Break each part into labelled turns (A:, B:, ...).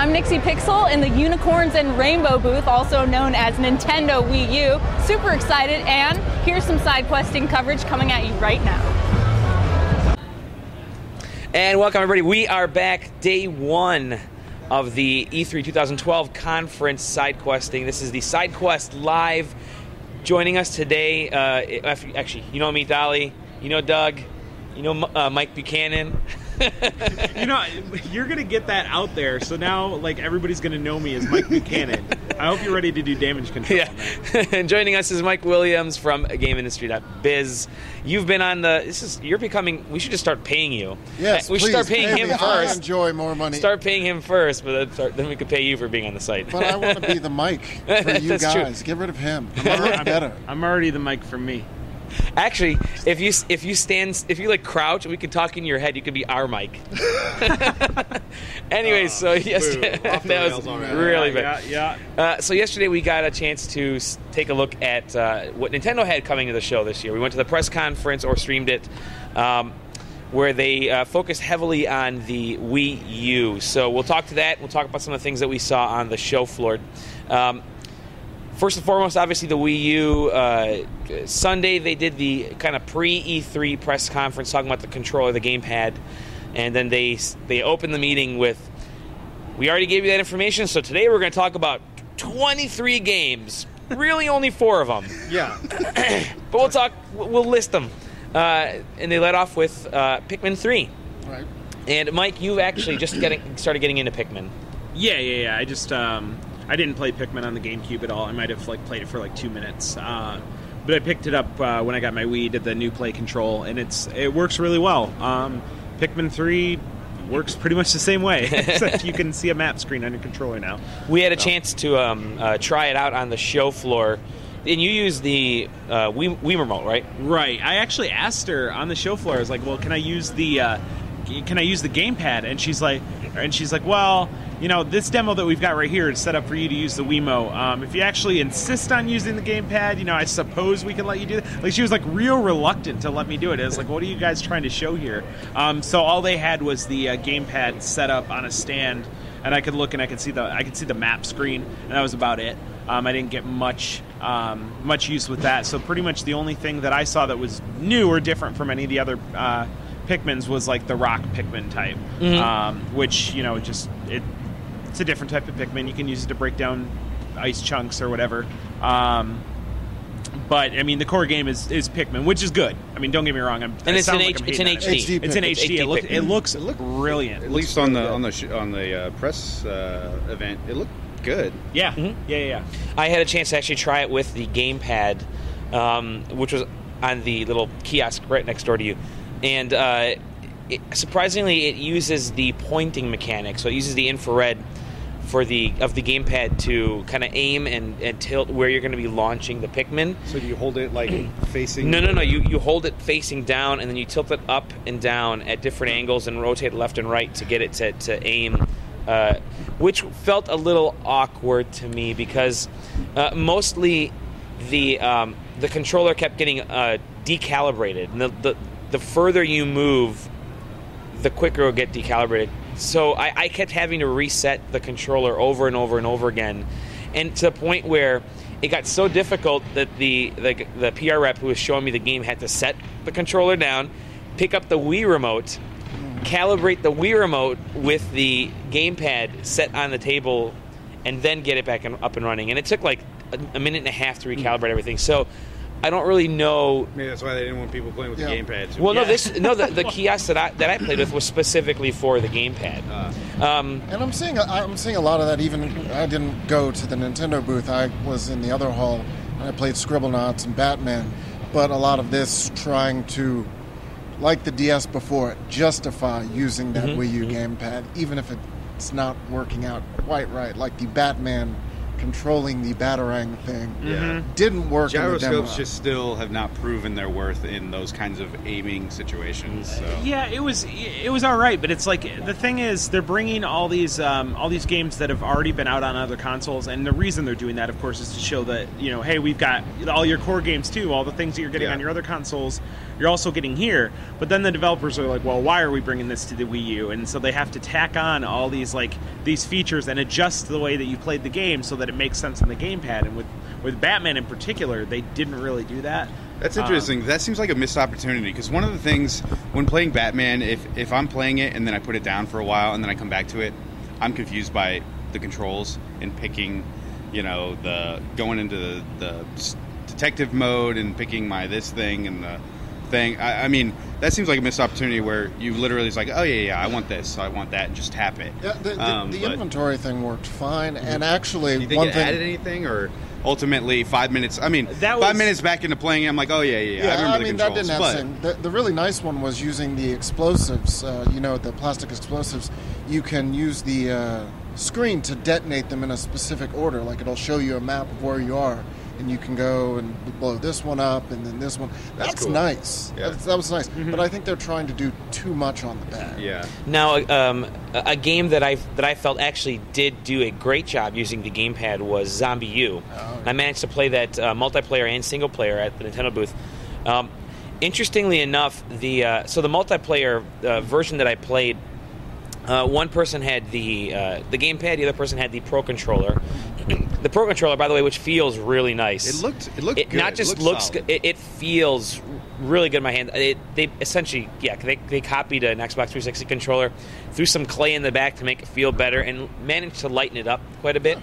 A: I'm Nixie Pixel in the Unicorns and Rainbow booth, also known as Nintendo Wii U. Super excited, and here's some SideQuesting coverage coming at you right now.
B: And welcome, everybody. We are back, day one of the E3 2012 conference SideQuesting. This is the SideQuest Live. Joining us today, actually, you know me, Dolly. You know Doug. You know Mike Buchanan.
C: You know, you're going to get that out there, so now, like, everybody's going to know me as Mike Buchanan. I hope you're ready to do damage control.
B: Yeah. And joining us is Mike Williams from GameIndustry.biz. You've been on you're becoming, we should just start paying you.
D: Yes,
B: we should start paying him first.
D: I enjoy more money.
B: Start paying him first, but then we could pay you for being on the site.
D: But I want to be the Mike for you
B: That's
D: guys.
B: true.
D: Get rid of him. I'm better.
C: I'm already the Mike for me.
B: Actually, if you like crouch, we could talk in your head. You could be our mic. Anyway, so yesterday that was really bad.
C: Yeah.
B: So yesterday we got a chance to take a look at what Nintendo had coming to the show this year. We went to the press conference or streamed it, where they focused heavily on the Wii U. So we'll talk to that. We'll talk about some of the things that we saw on the show floor. First and foremost, obviously, the Wii U. Sunday, they did the kind of pre-E3 press conference talking about the controller, the gamepad. And then they opened the meeting with, we already gave you that information, so today we're going to talk about 23 games. Really only 4 of them.
D: Yeah.
B: But we'll list them. And they led off with Pikmin 3.
D: Right.
B: And Mike, you've actually just started getting into Pikmin.
C: Yeah. I just... I didn't play Pikmin on the GameCube at all. I might have played it for 2 minutes, but I picked it up when I got my Wii. Did the new play control, and it works really well. Pikmin 3 works pretty much the same way, except you can see a map screen on your controller now.
B: We had a chance to try it out on the show floor, and you use the Wii remote, right?
C: Right. I actually asked her on the show floor. I was like, "Well, can I use the gamepad?" And she's like, "Well, you know, this demo that we've got right here is set up for you to use the Wiimote. If you actually insist on using the gamepad, you know, I suppose we can let you do that." Like, she was real reluctant to let me do it. It was like, "What are you guys trying to show here?" So all they had was the gamepad set up on a stand, and I could look and I could see the map screen, and that was about it. I didn't get much use with that. So pretty much the only thing that I saw that was new or different from any of the other Pikmins was the rock Pikmin type, which, you know, it's a different type of Pikmin. You can use it to break down ice chunks or whatever. But I mean, the core game is Pikmin, which is good. I mean, don't get me wrong.
B: It's an HD.
C: It's an HD. It looks brilliant.
E: At least on the press event, it looked good.
C: Yeah.
B: Mm-hmm.
C: Yeah.
B: I had a chance to actually try it with the gamepad, which was on the little kiosk right next door to you. And surprisingly, it uses the pointing mechanic. So it uses the infrared of the gamepad to kind of aim and tilt where you're going to be launching the Pikmin.
E: So do you hold it facing?
B: No. You hold it facing down, and then you tilt it up and down at different angles and rotate left and right to get it to aim. Which felt a little awkward to me because mostly the controller kept getting decalibrated, and the further you move, the quicker it'll get decalibrated. So I kept having to reset the controller over and over and over again, and to the point where it got so difficult that the PR rep who was showing me the game had to set the controller down, pick up the Wii remote, calibrate the Wii remote with the gamepad set on the table, and then get it back up and running. And it took a minute and a half to recalibrate everything. So I don't really know.
E: Maybe that's why they didn't want people playing with the gamepad.
B: Well, the kiosk that I played with was specifically for the gamepad.
D: And I'm seeing a lot of that. Even I didn't go to the Nintendo booth. I was in the other hall. And I played Scribblenauts and Batman. But a lot of this trying to, like the DS before, justify using that Wii U gamepad, even if it's not working out quite right. Like the Batman controlling the Batarang thing didn't work.
E: Gyroscopes just still have not proven their worth in those kinds of aiming situations. So.
C: Yeah, it was all right, but it's the thing is they're bringing all these games that have already been out on other consoles, and the reason they're doing that, of course, is to show that, you know, hey, we've got all your core games too, all the things that you're getting on your other consoles. you're also getting here. But then the developers are like, well, why are we bringing this to the Wii U? And so they have to tack on all these features and adjust the way that you played the game so that it makes sense on the gamepad. And with Batman in particular, they didn't really do that.
E: That's interesting. That seems like a missed opportunity, because one of the things when playing Batman, if I'm playing it and then I put it down for a while and then I come back to it, I'm confused by the controls and picking, the going into the detective mode and picking my this thing and the thing. I mean, that seems like a missed opportunity where you literally is like, oh yeah, I want this, so I want that, and just tap it.
D: Yeah, the inventory thing worked fine, and actually,
E: do you think added anything, or ultimately 5 minutes? I mean, 5 minutes back into playing it, I'm like, oh yeah. I remember the controls.
D: That didn't have the really nice one was using the explosives. The plastic explosives. You can use the screen to detonate them in a specific order. Like, it'll show you a map of where you are, and you can go and blow this one up and then this one. That's cool. Nice. Yeah. That was nice. Mm-hmm. But I think they're trying to do too much on the pad.
E: Yeah.
B: Now, a game that I felt actually did do a great job using the gamepad was Zombie U. Oh. I managed to play that multiplayer and single player at the Nintendo booth. Interestingly enough, the multiplayer version that I played, one person had the gamepad, the other person had the Pro Controller. The Pro Controller, by the way, which feels really nice.
E: It looked good.
B: Not just looks good, it feels really good in my hand. They essentially, they copied an Xbox 360 controller, threw some clay in the back to make it feel better, and managed to lighten it up quite a bit.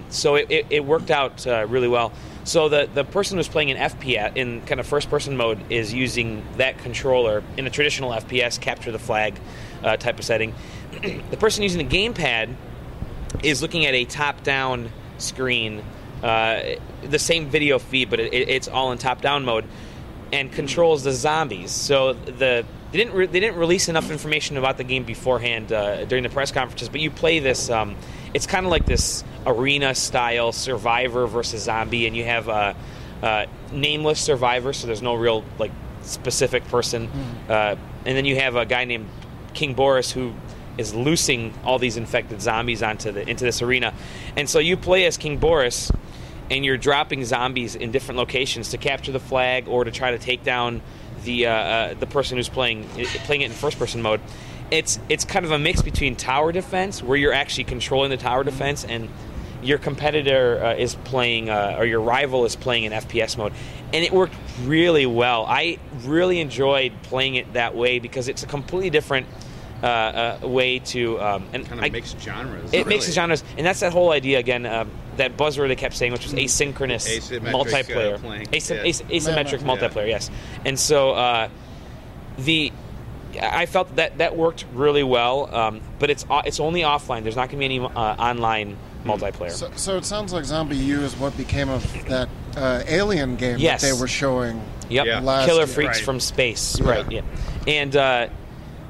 B: So it worked out really well. So the person who's playing in FPS, in kind of first-person mode, is using that controller in a traditional FPS, capture the flag type of setting. The person using the gamepad is looking at a top-down screen, the same video feed, but it's all in top-down mode, and controls the zombies. So they didn't release enough information about the game beforehand during the press conferences, but you play this. It's kind of like this arena-style survivor versus zombie, and you have nameless survivor, so there's no real specific person, and then you have a guy named King Boris who is loosing all these infected zombies into this arena. And so you play as King Boris, and you're dropping zombies in different locations to capture the flag or to try to take down the person who's playing it in first-person mode. It's kind of a mix between tower defense, where you're actually controlling the tower defense, and your competitor is playing, or your rival is playing in FPS mode. And it worked really well. I really enjoyed playing it that way because it's a completely different way to and
E: kind of mixed genres.
B: It mixes genres, and that's that whole idea again. That buzzword they kept saying, which was asynchronous multiplayer, asymmetric multiplayer. Yes, and so I felt that worked really well, but it's only offline. There's not going to be any online multiplayer.
D: So it sounds like Zombie U is what became of that Alien game that they were showing.
B: Yep,
D: last
B: Killer
D: year.
B: Freaks from Space. Yeah. Right. Yeah, and.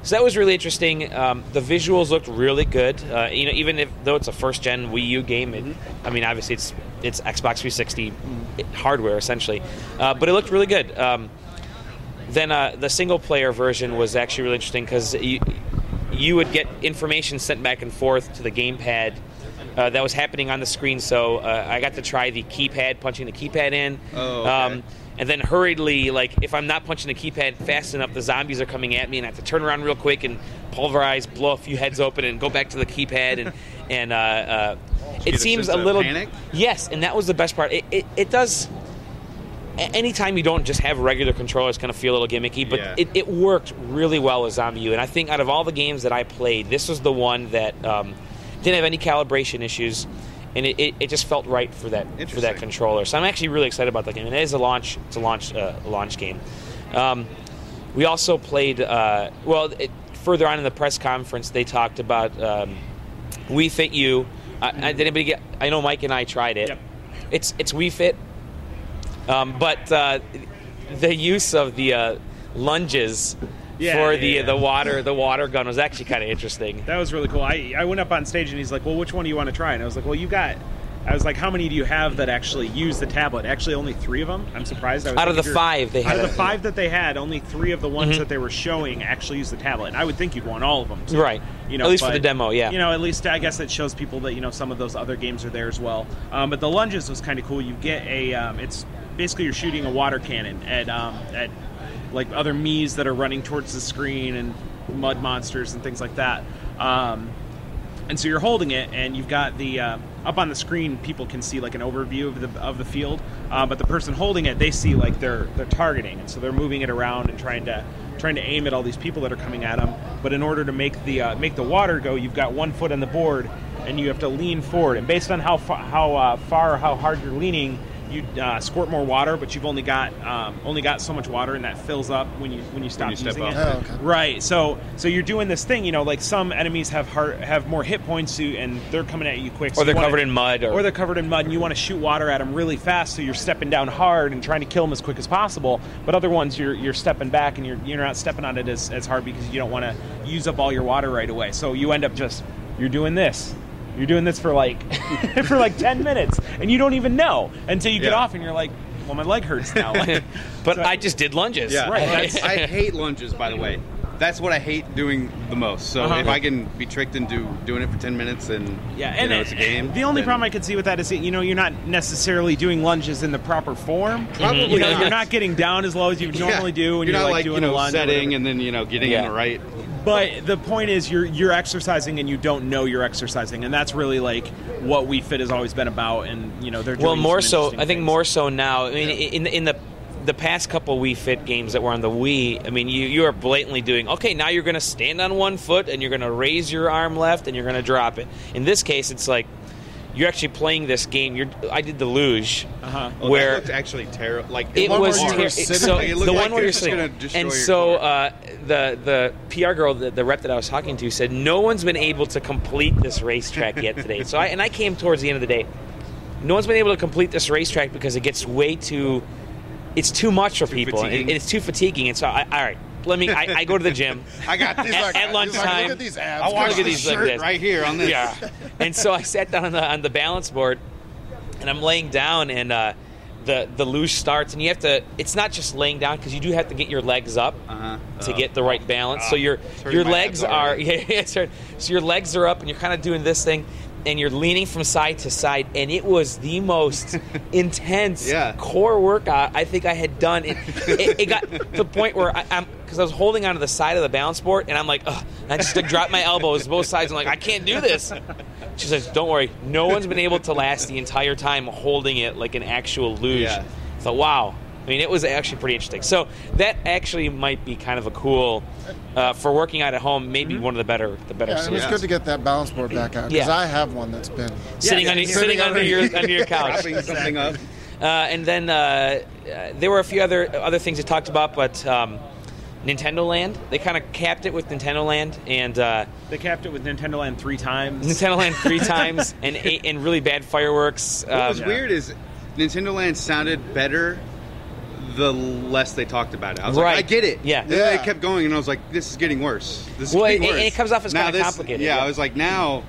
B: So that was really interesting. The visuals looked really good. Even though it's a first-gen Wii U game, obviously it's Xbox 360 hardware essentially, but it looked really good. Then the single-player version was actually really interesting because you would get information sent back and forth to the gamepad that was happening on the screen. So I got to try the keypad, punching the keypad in.
E: Oh, okay.
B: And then hurriedly, if I'm not punching the keypad fast enough, the zombies are coming at me, and I have to turn around real quick and pulverize, blow a few heads open, and go back to the keypad. And it seems a little
E: panic?
B: Yes, and that was the best part. It does. Anytime you don't just have a regular controller, it's going to feel a little gimmicky, but it worked really well with Zombie U. And I think out of all the games that I played, this was the one that didn't have any calibration issues. And it just felt right for that controller. So I'm actually really excited about that game. And it is a launch game. We also played. Further on in the press conference, they talked about Wii Fit U. Did anybody get? I know Mike and I tried it.
C: Yep.
B: It's Wii Fit, but the use of the lunges. The water gun was actually kind of interesting.
C: That was really cool. I went up on stage and he's like, well, which one do you want to try? And I was like, well, I was like, how many do you have that actually use the tablet? Actually, only 3 of them. I'm surprised.
B: Out of the 5 they had.
C: Out of the 5 that they had, only 3 of the ones that they were showing actually use the tablet. And I would think you'd want all of them too.
B: Right. At least for the demo, yeah.
C: At least I guess it shows people that, some of those other games are there as well. But the lunges was kind of cool. You get it's basically you're shooting a water cannon at like other Miis that are running towards the screen and mud monsters and things like that. And so you're holding it, and you've got the up on the screen. People can see like an overview of the field, but the person holding it, they see like they're targeting, and so they're moving it around and trying to aim at all these people that are coming at them. But in order to make the water go, you've got one foot on the board, and you have to lean forward. And based on how hard you're leaning, you squirt more water, but you've only got so much water, and that fills up when you stop using it.
D: Oh, okay.
C: Right. So you're doing this thing, like some enemies have more hit points, and they're coming at you quick.
B: Or they're covered in mud.
C: Or they're covered in mud, and you want to shoot water at them really fast, so you're stepping down hard and trying to kill them as quick as possible. But other ones, you're stepping back, and you're not stepping on it as hard because you don't want to use up all your water right away. So you end up you're doing this. You're doing this for like 10 minutes, and you don't even know until you get off, and you're like, well, my leg hurts now.
B: But I just did lunges.
E: Yeah,
C: right.
E: I hate lunges, by the way. That's what I hate doing the most. So if I can be tricked into doing it for 10 minutes and it's a game.
C: The only problem I could see with that is you're not necessarily doing lunges in the proper form.
E: Probably not.
C: You're not getting down as low as you normally do when you're
E: not
C: doing a lunge.
E: Setting and then getting in the right.
C: But the point is, you're exercising and you don't know you're exercising, and that's really like what Wii Fit has always been about. And they're doing
B: more so.
C: I think
B: things. More so now. I mean, in the past couple Wii Fit games that were on the Wii, I mean, you are blatantly doing, okay, now you're going to stand on one foot and you're going to raise your arm left and you're going to drop it. In this case, it's like you're actually playing this game. I did the luge, where
E: that looked actually terrible. Like
B: it was
E: so
B: the one where you're sitting. And so the PR girl, the rep that I was talking to, said no one's been able to complete this racetrack yet today. So I came towards the end of the day. No one's been able to complete this racetrack because it gets it's too much for people, and it's too fatiguing. And so, all right, I go to the gym.
E: I got these
B: at lunchtime.
D: Look at these abs.
E: I watch
B: look at
E: this
B: these
E: shirt
B: like this.
E: right here on this.
B: Yeah. And so I sat down on the balance board, and I'm laying down, and the luge starts, and you have to. It's not just laying down because you do have to get your legs up to get the right balance. So your legs are so your legs are up, and you're kind of doing this thing. And you're leaning from side to side, and it was the most intense core workout I think I had done. It got to the point where because I was holding onto the side of the balance board, and I'm like, ugh. And I just dropped my elbows both sides. I'm like, I can't do this. She says, don't worry, no one's been able to last the entire time holding it like an actual luge.
E: Yeah.
B: So wow. I mean, it was actually pretty interesting. So that actually might be kind of a cool, for working out at home, maybe one of the better
D: Yeah, it was good to get that balance board back out because I have one that's been
B: sitting under your couch.
E: Propping something up.
B: And then there were a few other things they talked about, but Nintendo Land, they kind of capped it with Nintendo Land, and
C: they capped it with Nintendo Land 3 times.
B: Nintendo Land 3 times, and really bad fireworks.
E: What was weird is Nintendo Land sounded better the less they talked about it. I was like, I get it.
B: Yeah.
E: Then they kept going, and I was like, this is getting worse. This is getting worse.
B: And it comes off as kind of complicated.
E: Yeah, I was like, now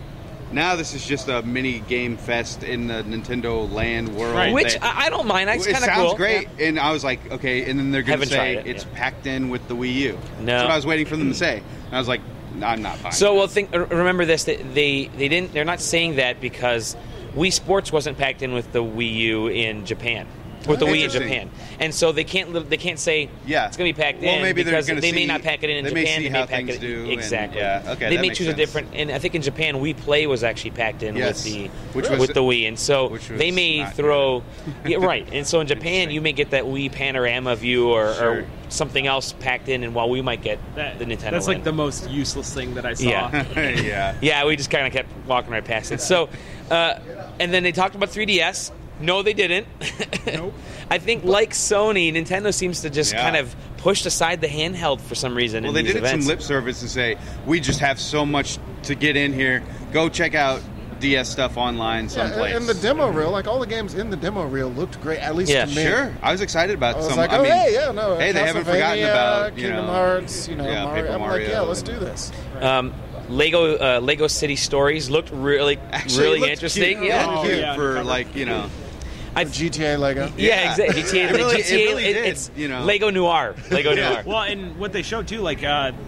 E: this is just a mini game fest in the Nintendo Land world.
B: Right. Which I don't mind. It's kind of cool.
E: It sounds great. Yeah. And I was like, okay, and then they're going to say it's packed in with the Wii U.
B: No.
E: That's what I was waiting for them to say. And I was like, no, I'm not fine.
B: So, remember this, they're not saying that because Wii Sports wasn't packed in with the Wii U in Japan. With the Wii in Japan, and so they can't say it's going to be packed in
E: maybe
B: because
E: they
B: may not pack it in Japan.
E: They may pack it in
B: exactly.
E: They
B: may choose a different. And I think in Japan, Wii Play was actually packed in with the Wii, and so they may throw right. And so in Japan, you may get that Wii panorama view or something else packed in, and while we might get the Nintendo.
C: That's
B: Land.
C: like the most useless thing that I saw.
B: Yeah. We just kind of kept walking right past it. So, and then they talked about 3DS. No, they didn't.
C: Nope.
B: I think, like Sony, Nintendo seems to just kind of pushed aside the handheld for some reason.
E: Well, they did some lip service and say, we just have so much to get in here. Go check out DS stuff online someplace.
D: And the demo reel, like all the games in the demo reel looked great, at least to me.
E: Sure. I was excited about some.
D: I was like,
E: hey, they haven't forgotten about
D: Kingdom Hearts,
E: Mario.
D: I'm like, let's do this.
B: Lego City Stories looked really interesting.
E: Cute for
D: GTA Lego.
B: Yeah, exactly. It's Lego Noir. Noir.
C: Well, and what they showed too, like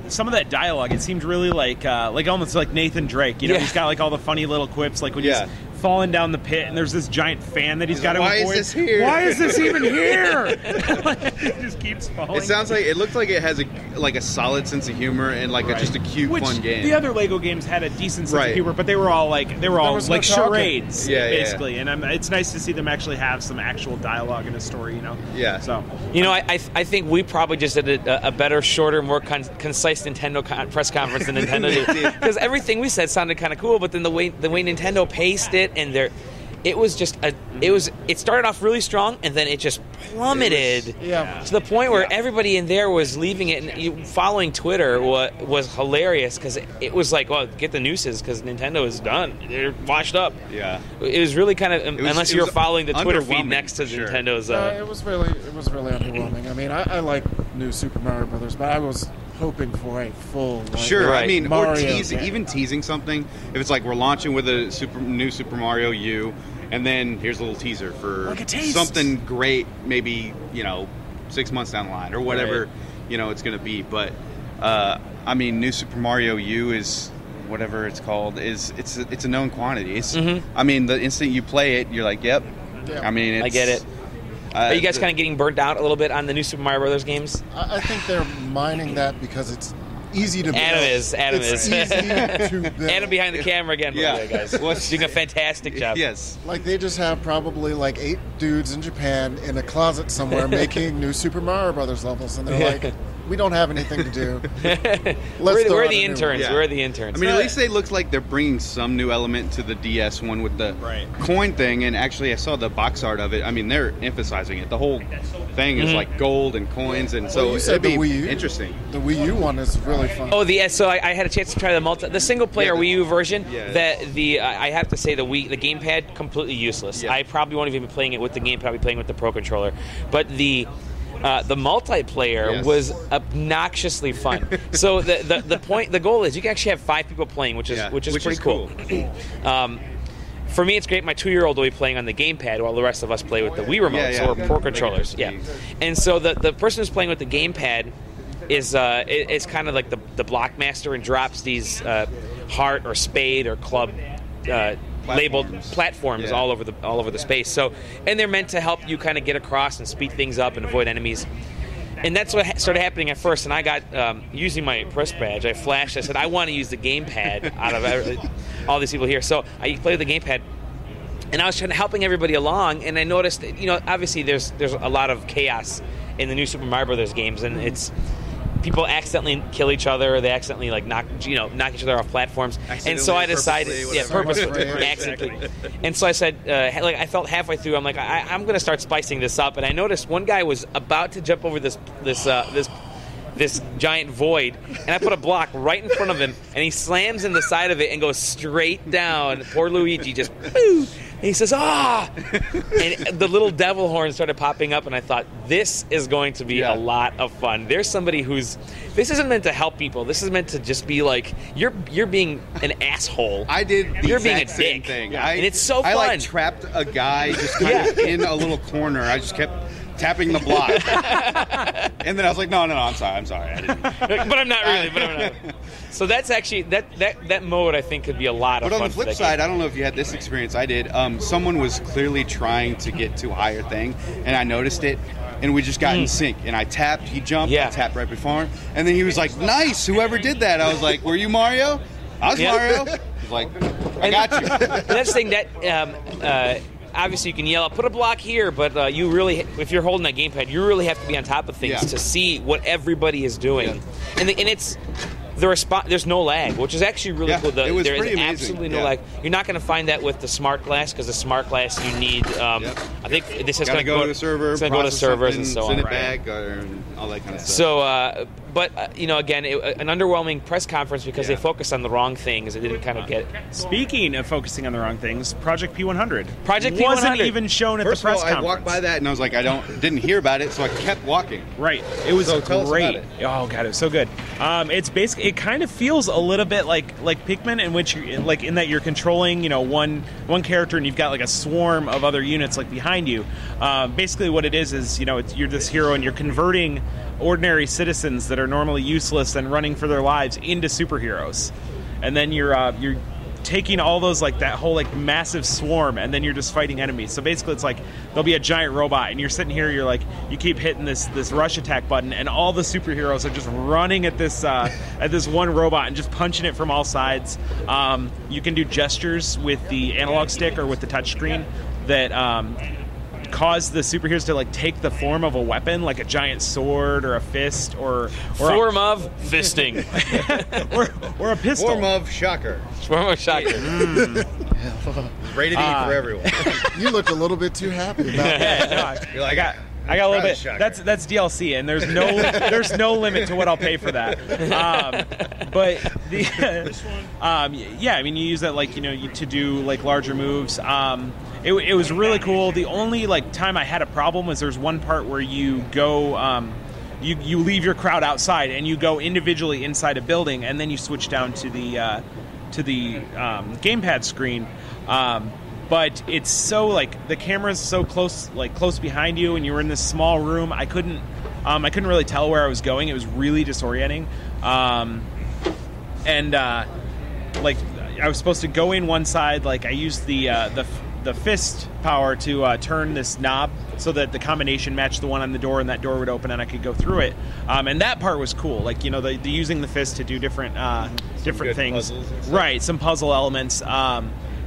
C: some of that dialogue, it seemed really like almost like Nathan Drake. He's got like all the funny little quips, like when he's falling down the pit, and there's this giant fan that he's got to avoid.
E: Why is this here?
C: Why is this even here? It just keeps falling.
E: It sounds like it looks like it has a solid sense of humor and just a cute, fun game.
C: The other Lego games had a decent sense
E: Right.
C: of humor, but they were all like
D: was no
C: charades,
E: Yeah,
C: basically. And it's nice to see them actually have some actual dialogue in a story,
E: Yeah.
C: So
B: I think we probably just did a better, shorter, more concise Nintendo press conference than Nintendo did, because everything we said sounded kind of cool, but then the way Nintendo paced it and it was just it started off really strong and then it just plummeted to the point where everybody in there was leaving it, and following Twitter was hilarious because it was like, well, get the nooses because Nintendo is done, they're washed up. It was really kind of unless you were following the Twitter feed next to Nintendo's
D: it was really underwhelming. I mean, I like new Super Mario Brothers, but I was hoping for a full
E: I mean,
D: Mario
E: or even teasing something. If it's like we're launching with a new Super Mario U, and then here's a little teaser for something great, maybe 6 months down the line or whatever it's going to be. But I mean, new Super Mario U is whatever it's called. It's a known quantity. I mean, the instant you play it, you're like, yep. I mean,
B: I get it. Are you guys kind of getting burnt out a little bit on the new Super Mario Brothers games?
D: I think they're mining that because it's easy to build.
B: Adam is.
D: It's easy to build.
B: Adam behind the camera again, by the way, guys. Doing a fantastic job.
E: Yes.
D: Like, they just have probably 8 dudes in Japan in a closet somewhere making new Super Mario Brothers levels, and they're like, we don't have anything to do.
B: We're the interns.
E: Yeah.
B: We're the interns.
E: I mean, at least they look like they're bringing some new element to the DS one with the coin thing. And actually, I saw the box art of it. I mean, they're emphasizing it. The whole thing is like gold and coins, and so
D: you said
E: it'd be
D: the Wii U.
E: interesting.
D: The Wii U one is really fun.
B: Oh, so I had a chance to try the single player Wii U version. I have to say the gamepad completely useless. I probably won't even be playing it with the gamepad. I'll be playing with the Pro controller. But the multiplayer was obnoxiously fun. So the goal is you can actually have 5 people playing, which is pretty cool. For me, it's great. My 2-year-old will be playing on the gamepad while the rest of us play with the Wii remote, so we're Pro controllers. And so the person who's playing with the gamepad is kind of like the blockmaster and drops these heart or spade or club labeled platforms all over the space. So, and they're meant to help you kind of get across and speed things up and avoid enemies. And that's what started happening at first. And I got using my press badge. I flashed. I said, I want to use the gamepad out of all these people here. So I played with the gamepad, and I was helping everybody along. And I noticed, obviously there's a lot of chaos in the new Super Mario Brothers games, and it's people accidentally kill each other, or they accidentally knock each other off platforms. And so I decided, purposely, accidentally. And so I said, I felt halfway through, I'm like, I'm going to start spicing this up. And I noticed one guy was about to jump over this giant void, and I put a block right in front of him, and he slams in the side of it and goes straight down. Poor Luigi just, boo! And he says, ah! And the little devil horn started popping up, and I thought, this is going to be a lot of fun. There's somebody this isn't meant to help people. This is meant to just be like, you're being an asshole.
E: I did the
B: You're
E: exact
B: being a
E: same
B: dick.
E: thing.
B: And it's so fun.
E: I trapped a guy just kind of in a little corner. I just kept tapping the block. And then I was like, no, I'm sorry. I didn't.
B: But I'm not really. So that's actually, that mode I think could be a lot of fun.
E: But on the flip side, I don't know if you had this experience. I did. Someone was clearly trying to get to a higher thing, and I noticed it, and we just got in sync. And I tapped, he jumped, I tapped right before him, and then he was like, nice, whoever did that. I was like, were you Mario? I was Mario. He's like, I got you.
B: And that's the thing that... obviously, you can yell out, put a block here, but you really, if you're holding that gamepad, you really have to be on top of things to see what everybody is doing. And it's there's no lag, which is actually really cool.
E: It was
B: there
E: pretty
B: is
E: amazing.
B: absolutely no lag. You're not going to find that with the smart glass, because the smart glass you need. I think this is going to
E: go to the server,
B: it's going to go to servers and so on.
E: Send it back, or all that kind of stuff.
B: So, but again, an underwhelming press conference because they focused on the wrong things. It didn't kind of get.
C: Speaking of focusing on the wrong things, Project P100.
B: Project P100
C: wasn't even shown at the press conference.
E: I walked by that and I was like, didn't hear about it, so I kept walking.
C: Right, it was
E: tell us
C: great.
E: about it.
C: Oh god, it was so good. It's basically, it kind of feels a little bit like Pikmin, in which in that you're controlling one character and you've got a swarm of other units behind you. Basically, what it is you're this hero and you're converting ordinary citizens that are normally useless and running for their lives into superheroes, and then you're taking all those, like, that whole, like, massive swarm, and then you're just fighting enemies. So basically it's like there'll be a giant robot, and you're sitting here, you're like, you keep hitting this rush attack button, and all the superheroes are just running at this one robot and just punching it from all sides. You can do gestures with the analog stick or with the touchscreen that cause the superheroes to, like, take the form of a weapon, like a giant sword or a fist or
B: form of fisting
C: or a pistol.
F: Form of shocker.
B: Form of shocker.
F: Rated E for everyone.
D: You looked a little bit too happy about that.
C: Yeah, no,
F: You're like,
C: I got a little bit.
F: Shocker.
C: That's DLC, and there's no limit to what I'll pay for that. But yeah, I mean, you use that, like, to do, like, larger moves. It was really cool. The only, like, time I had a problem was there's one part where you go, you leave your crowd outside and you go individually inside a building, and then you switch down to the gamepad screen. But it's so, like, the camera's so close behind you, and you were in this small room. I couldn't really tell where I was going. It was really disorienting. Like, I was supposed to go in one side. Like, I used the fist power to turn this knob so that the combination matched the one on the door, and that door would open and I could go through it. And that part was cool. Like, the using the fist to do different things. Right, some puzzle elements.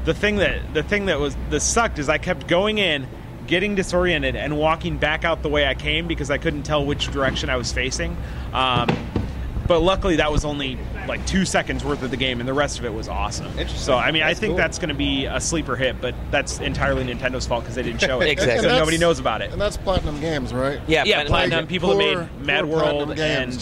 C: The thing that sucked is I kept going in, getting disoriented, and walking back out the way I came because I couldn't tell which direction I was facing. But luckily, that was only like 2 seconds worth of the game, and the rest of it was awesome. So, I mean, I think that's going to be a sleeper hit, but that's entirely Nintendo's fault because they didn't show it.
B: Exactly.
C: So nobody knows about it.
D: And that's Platinum Games, right?
B: Yeah,
C: Platinum. People that made Mad World and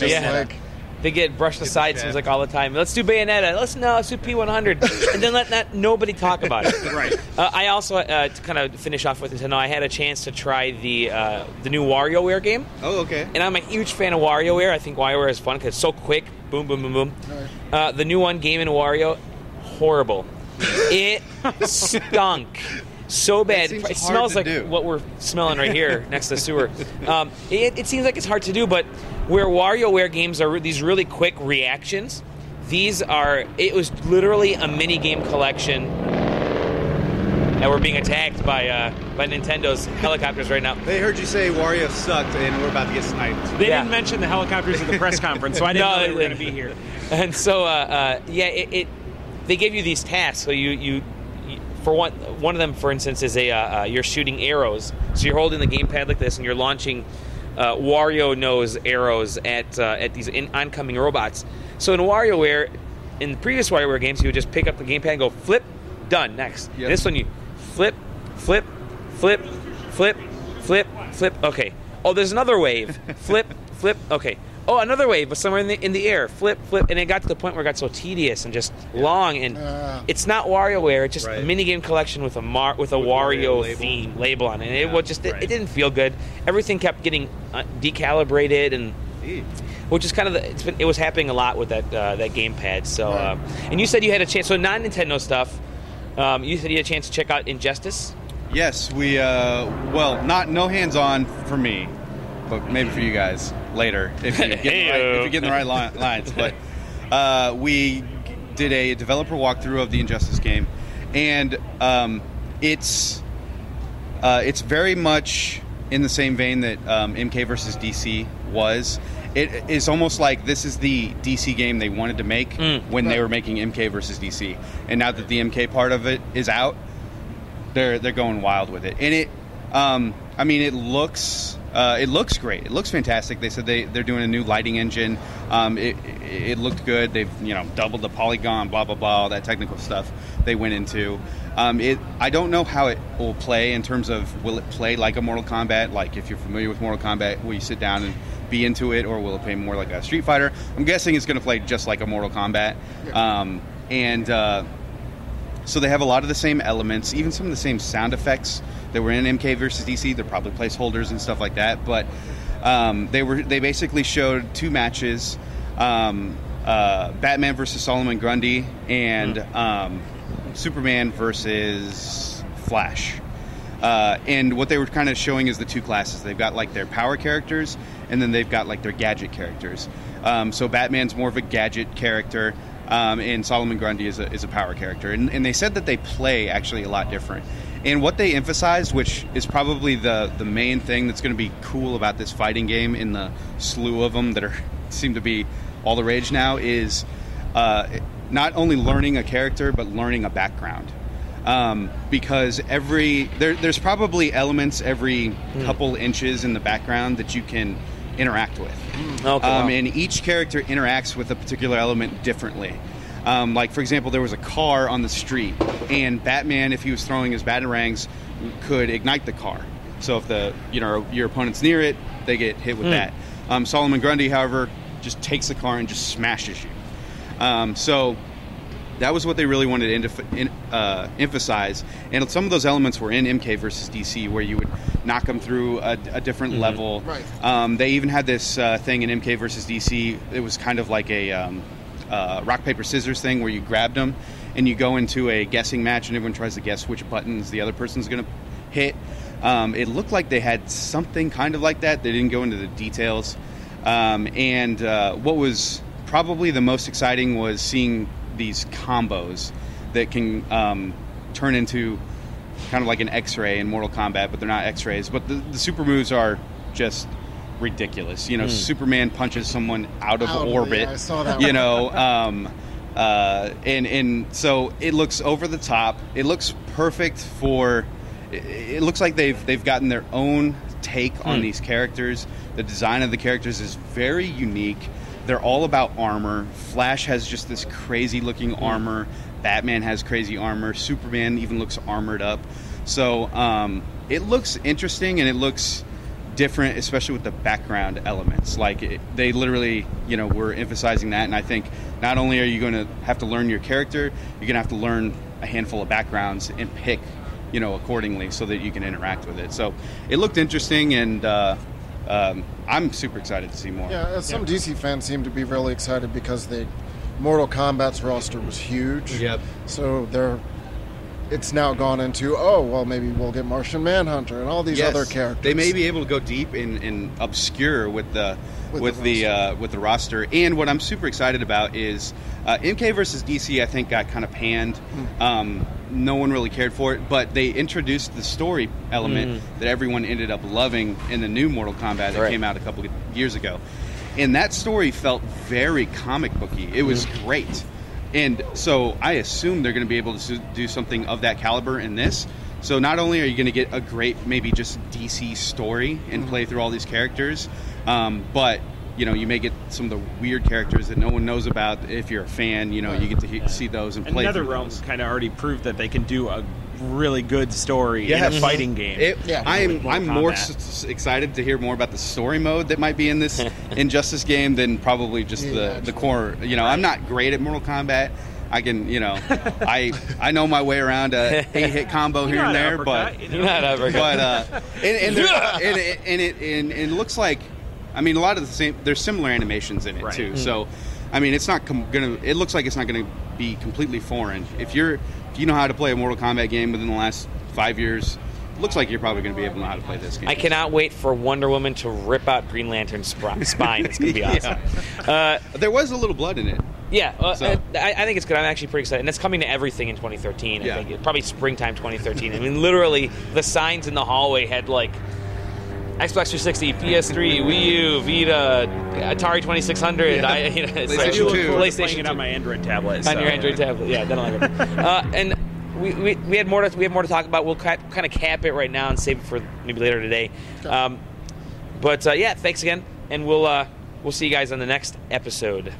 B: they get brushed aside, seems like, all the time. Let's do Bayonetta. Let's do P100, and then let nobody talk about it.
C: Right.
B: I also, to kind of finish off with Nintendo, I had a chance to try the new WarioWare game.
F: Oh, okay.
B: And I'm a huge fan of WarioWare. I think WarioWare is fun because it's so quick. Boom, boom, boom, boom. Right. The new one, Game & Wario, horrible. It stunk. So bad. It smells like what we're smelling right here next to the sewer. It seems like it's hard to do, but where WarioWare games are these really quick reactions, it was literally a mini game collection, and we're being attacked by Nintendo's helicopters right now.
F: They heard you say Wario sucked, and we're about to get sniped.
C: They didn't mention the helicopters at the press conference, so I didn't know they were going to be here.
B: And so, they give you these tasks. So you for one of them, for instance, is you're shooting arrows. So you're holding the gamepad like this, and you're launching Wario nose arrows at these oncoming robots. So in WarioWare, in the previous WarioWare games, you would just pick up the gamepad and go flip, done, next.
F: Yep.
B: This one you flip, flip, flip, flip, flip, flip. Okay. Oh, there's another wave. Flip, flip. Okay. Oh, another wave, but somewhere in the air. Flip, flip, and it got to the point where it got so tedious and just long. And it's not WarioWare; it's just a minigame collection with a Wario theme label on it. And it didn't feel good. Everything kept getting decalibrated, and which is kind of it was happening a lot with that gamepad. So, and you said you had a chance. So non-Nintendo stuff. You said you had a chance to check out Injustice.
E: Yes, we no hands-on for me, but maybe for you guys later if you get the right lines. But we did a developer walkthrough of the Injustice game, and it's very much in the same vein that MK versus DC was. It is almost like this is the DC game they wanted to make when they were making MK versus DC, and now that the MK part of it is out, they're going wild with it. And it, it looks great. It looks fantastic. They said they're doing a new lighting engine. It looked good. They've doubled the polygon, blah blah blah, all that technical stuff they went into. I don't know how it will play in terms of will it play like a Mortal Kombat, like if you're familiar with Mortal Kombat, will you sit down and be into it, or will it play more like a Street Fighter? I'm guessing it's going to play just like a Mortal Kombat. So they have a lot of the same elements, even some of the same sound effects that were in MK versus DC. They're probably placeholders and stuff like that. But they basically showed two matches: Batman versus Solomon Grundy and Superman versus Flash. And what they were kind of showing is the two classes. They've got like their power characters, and then they've got like their gadget characters. So Batman's more of a gadget character. and Solomon Grundy is a power character. And they said that they play actually a lot different. And what they emphasized, which is probably the main thing that's going to be cool about this fighting game in the slew of them that seem to be all the rage now, is not only learning a character, but learning a background. Because there's probably elements every couple inches in the background that you can interact with.
B: Okay, wow.
E: And each character interacts with a particular element differently. Like, for example, there was a car on the street, and Batman, if he was throwing his batarangs, could ignite the car. So if your opponent's near it, they get hit with that. Solomon Grundy, however, just takes the car and just smashes you. So that was what they really wanted to emphasize. And some of those elements were in MK versus DC, where you would knock them through a different level.
D: Right.
E: They even had this thing in MK versus DC. It was kind of like a rock, paper, scissors thing where you grabbed them and you go into a guessing match and everyone tries to guess which buttons the other person's going to hit. It looked like they had something kind of like that. They didn't go into the details. And what was probably the most exciting was seeing these combos that can turn into kind of like an X-ray in Mortal Kombat, but they're not X-rays. But the super moves are just ridiculous. Superman punches someone out of orbit.
D: Yeah, I saw that.
E: And so it looks over the top. It looks perfect for. It looks like they've gotten their own take on these characters. The design of the characters is very unique. They're all about armor. Flash has just this crazy looking armor. Batman has crazy armor. Superman even looks armored up. So it looks interesting and it looks different, especially with the background elements. Like they literally, were emphasizing that. And I think not only are you going to have to learn your character, you're going to have to learn a handful of backgrounds and pick, accordingly so that you can interact with it. So it looked interesting, and I'm super excited to see more.
D: Yeah, some DC fans seem to be really excited because Mortal Kombat's roster was huge.
E: Yep.
D: So it's now gone into, maybe we'll get Martian Manhunter and all these other characters.
E: They may be able to go deep and obscure with the roster. And what I'm super excited about is MK versus DC, I think, got kind of panned. No one really cared for it, but they introduced the story element that everyone ended up loving in the new Mortal Kombat that came out a couple of years ago. And that story felt very comic booky. It was great. And so I assume they're going to be able to do something of that caliber in this. So not only are you going to get a great, maybe just DC story and play through all these characters, but you may get some of the weird characters that no one knows about. If you're a fan, you get to see those and play through
C: NetherRealm's
E: those.
C: kind of already proved that they can do a really good story in a fighting game.
E: I'm more excited to hear more about the story mode that might be in this Injustice game than probably just the core. I'm not great at Mortal Kombat. I can, I know my way around a 8-hit combo here and there, but it looks like. I mean, a lot of the same. There's similar animations in it too. So, I mean, it's not gonna. It looks like it's not gonna be completely foreign. If you know how to play a Mortal Kombat game within the last 5 years, it looks like you're probably gonna be able to know how to play this game.
B: I cannot wait for Wonder Woman to rip out Green Lantern's spine. It's gonna be awesome.
E: There was a little blood in it.
B: Yeah, I think it's good. I'm actually pretty excited. And it's coming to everything in 2013. I think probably springtime 2013. I mean, literally, the signs in the hallway had like Xbox 360, PS3, Wii U, Vita, Atari 2600.
C: PlayStation playing it on my Android tablet.
B: On your Android tablet, yeah. And we had more to talk about. We'll kind of cap it right now and save it for maybe later today. But thanks again, and we'll see you guys on the next episode.